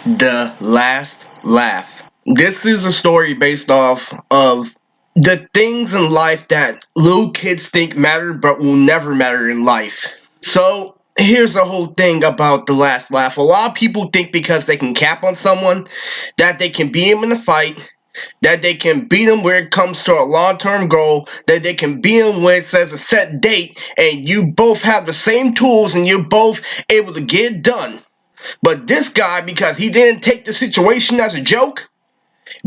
The Last Laugh. This is a story based off of the things in life that little kids think matter but will never matter in life. So, here's the whole thing about The Last Laugh. A lot of people think because they can cap on someone that they can beat him in a fight, that they can beat him where it comes to a long-term goal, that they can beat him when it says a set date, and you both have the same tools and you're both able to get it done. But this guy, because he didn't take the situation as a joke,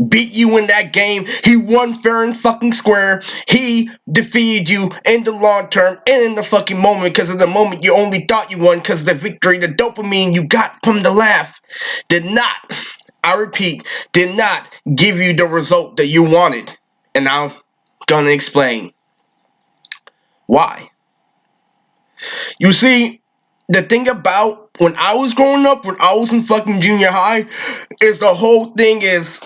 beat you in that game. He won fair and fucking square. He defeated you in the long term and in the fucking moment, because in the moment you only thought you won because the victory, the dopamine you got from the laugh did not, I repeat, did not give you the result that you wanted. And I'm gonna explain why. You see, the thing about when I was growing up, when I was in fucking junior high, is the whole thing is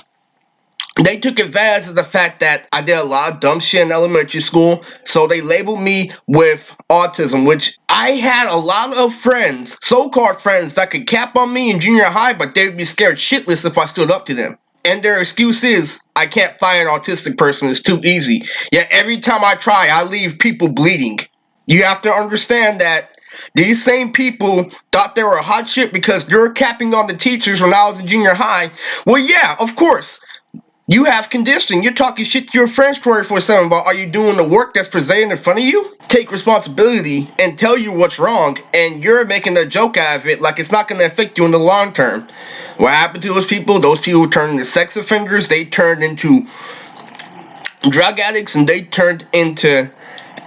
they took advantage of the fact that I did a lot of dumb shit in elementary school, so they labeled me with autism, which I had a lot of friends, so-called friends, that could cap on me in junior high, but they'd be scared shitless if I stood up to them. And their excuse is, I can't find an autistic person, it's too easy. Yet every time I try, I leave people bleeding. You have to understand that these same people thought they were hot shit because you're capping on the teachers when I was in junior high. Well, yeah, of course. You have conditioning. You're talking shit to your friends 24/7 about are you doing the work that's presented in front of you? Take responsibility and tell you what's wrong, and you're making a joke out of it like it's not going to affect you in the long term. What happened to those people? Those people turned into sex offenders, they turned into drug addicts, and they turned into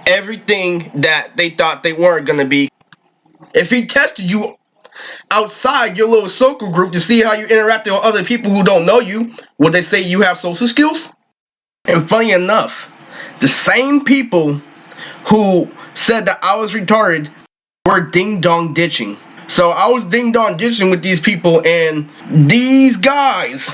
everything that they thought they weren't going to be. If he tested you outside your little circle group to see how you interact with other people who don't know you, would they say you have social skills? And funny enough, the same people who said that I was retarded were ding dong ditching. So I was ding dong ditching with these people, and these guys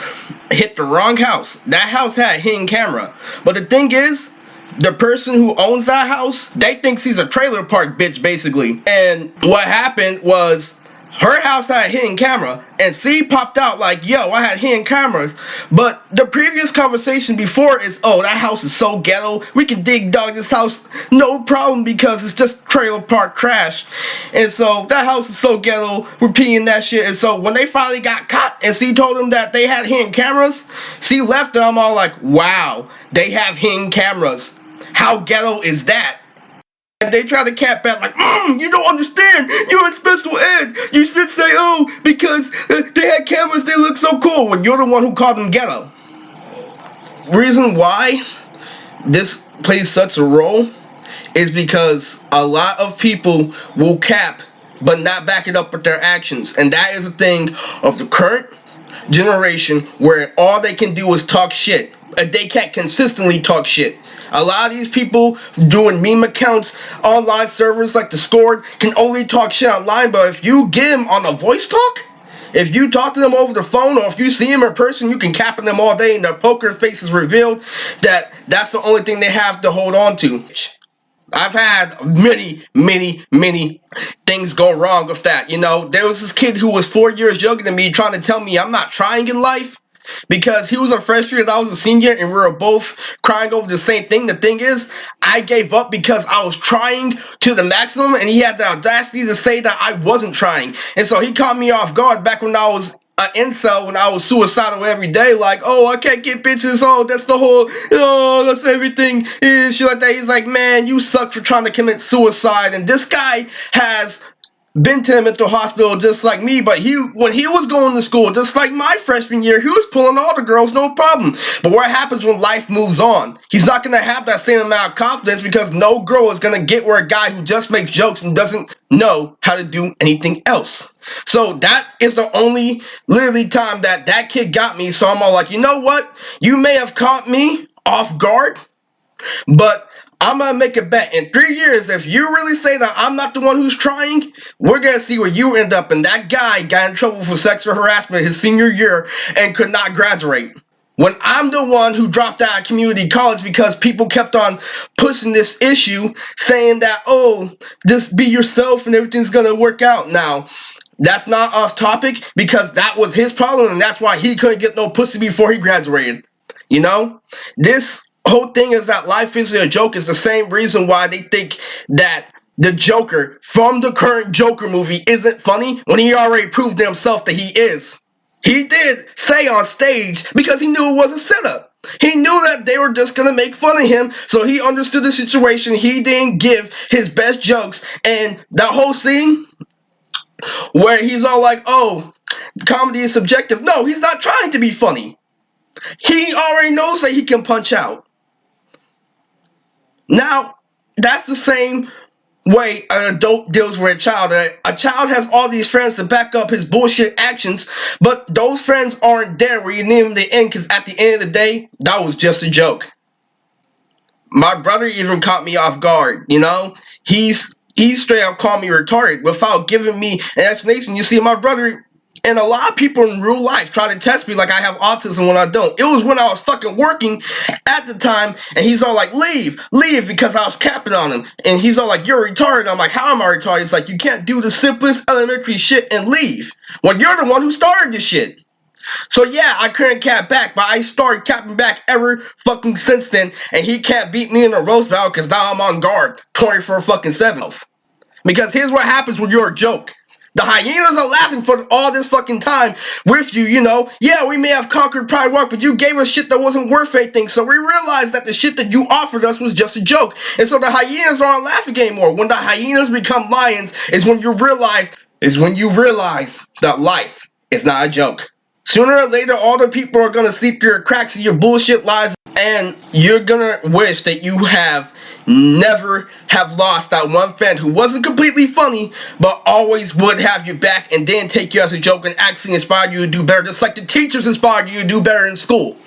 hit the wrong house. That house had a hidden camera. But the thing is, the person who owns that house, they thinks he's a trailer park bitch, basically. And what happened was, her house had a hidden camera, and C popped out like, yo, I had hidden cameras. But the previous conversation before is, oh, that house is so ghetto, we can dig dog this house, no problem, because it's just trailer park crash. And so, that house is so ghetto, repeating that shit. And so, when they finally got caught, and C told them that they had hidden cameras, C left them all like, wow, they have hidden cameras. How ghetto is that? And they try to cap back like, you don't understand, you're in special ed, you should say, oh, because they had cameras, they look so cool, when you're the one who called them ghetto. Reason why this plays such a role is because a lot of people will cap but not back it up with their actions, and that is a thing of the current generation where all they can do is talk shit. They can't consistently talk shit. A lot of these people doing meme accounts, online servers like Discord, can only talk shit online, but if you get them on a voice talk, if you talk to them over the phone, or if you see them in person, you can cap on them all day and their poker face is revealed that that's the only thing they have to hold on to. I've had many things go wrong with that. You know, there was this kid who was 4 years younger than me trying to tell me I'm not trying in life because he was a freshman and I was a senior, and we were both crying over the same thing. The thing is, I gave up because I was trying to the maximum, and he had the audacity to say that I wasn't trying. And so he caught me off guard back when I was an incel, when I was suicidal every day, like, oh, I can't get bitches, oh, that's the whole, oh, that's everything, and shit like that. He's like, man, you suck for trying to commit suicide. And this guy has been to the mental hospital just like me, but when he was going to school, just like my freshman year, he was pulling all the girls, no problem. But what happens when life moves on? He's not going to have that same amount of confidence because no girl is going to get where a guy who just makes jokes and doesn't know how to do anything else. So that is the only literally time that that kid got me. So I'm all like, you know what? You may have caught me off guard, but I'm gonna make a bet. In 3 years, if you really say that I'm not the one who's trying, we're gonna see where you end up. And that guy got in trouble for sexual harassment his senior year and could not graduate. When I'm the one who dropped out of community college because people kept on pushing this issue, saying that, oh, just be yourself and everything's gonna work out. Now, That's not off topic because that was his problem and that's why he couldn't get no pussy before he graduated. You know? This whole thing is that life isn't a joke is the same reason why they think that the Joker from the current Joker movie isn't funny when he already proved to himself that he is. He did say on stage because he knew it was a setup. He knew that they were just gonna make fun of him, so he understood the situation. He didn't give his best jokes, and that whole scene where he's all like, "Oh, comedy is subjective." No, he's not trying to be funny. He already knows that he can punch out. Now, that's the same way an adult deals with a child. A child has all these friends to back up his bullshit actions, but those friends aren't there where you need them to end because at the end of the day, that was just a joke. My brother even caught me off guard, you know? He straight up called me retarded without giving me an explanation. You see, my brother and a lot of people in real life try to test me like I have autism when I don't. It was when I was fucking working at the time, and he's all like, leave, because I was capping on him. And he's all like, you're retarded. I'm like, how am I retarded? It's like, you can't do the simplest elementary shit and leave when you're the one who started this shit. So yeah, I couldn't cap back, but I started capping back ever fucking since then, and he can't beat me in a roast battle because now I'm on guard 24/7. Because here's what happens when you're a joke. The hyenas are laughing for all this fucking time with you, you know. Yeah, we may have conquered Pride Walk, but you gave us shit that wasn't worth anything. So we realized that the shit that you offered us was just a joke. And so the hyenas aren't laughing anymore. When the hyenas become lions is when you realize that life is not a joke. Sooner or later, all the people are gonna see through your cracks of your bullshit lives, and you're gonna wish that you have never have lost that one friend who wasn't completely funny, but always would have your back and then take you as a joke and actually inspired you to do better, just like the teachers inspired you to do better in school.